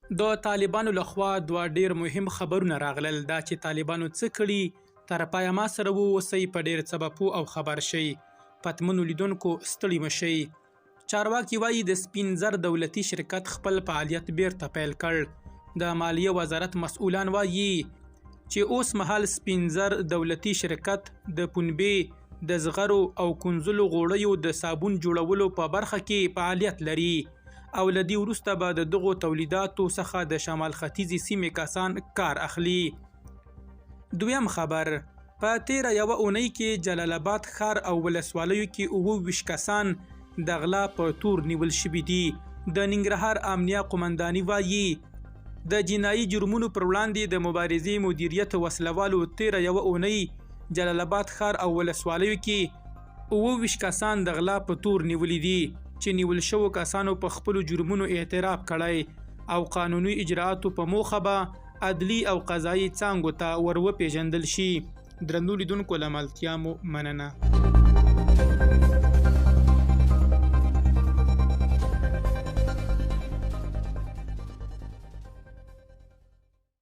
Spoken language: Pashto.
د طالبانو لخوا دوه ډیر مهم خبرونه راغلل. دا چې طالبانو څه کړي تر پایه ما سره واوسئ، په ډیر څه به پوه او خبر شئ. پتمنو لیدونکو ستړي مشئ. چارواکي وایي د سپین زر دولتي شرکت خپل فعالیت بیرته پیل کړ. د مالیه وزارت مسؤلان وایي چې اوس مهال سپین زر دولتي شرکت د پنبې د زغرو او کنزلو غوړیو د صابون جوړولو په برخه کې فعالیت لري او لدی وروسته به د دغو تولیداتو څخه د شمال ختیځې سیمې کسان کار اخلي. دویم خبر، په تیره یوه اونۍ کې جلال آباد ښار او ولسوالیو کې 29 کسان د غلا په تور نیول شوي دي. د ننګرهار امنیه قومنداني وایي د جنایي جرمونو پر وړاندې د مبارزې مدیریت وسلوالو تیره یوه اونۍ جلال آباد ښار او ولسوالیو کې 29 کسان د غلا په تور نیولي دي چې نیول شوو کسانو په خپلو جرمونو اعتراف کړی او قانوني اجراءاتو په موخه به عدلي او قضایي څانګو ته ور وپېژندل شي. درنو لیدونکو له ملتیا مو مننه.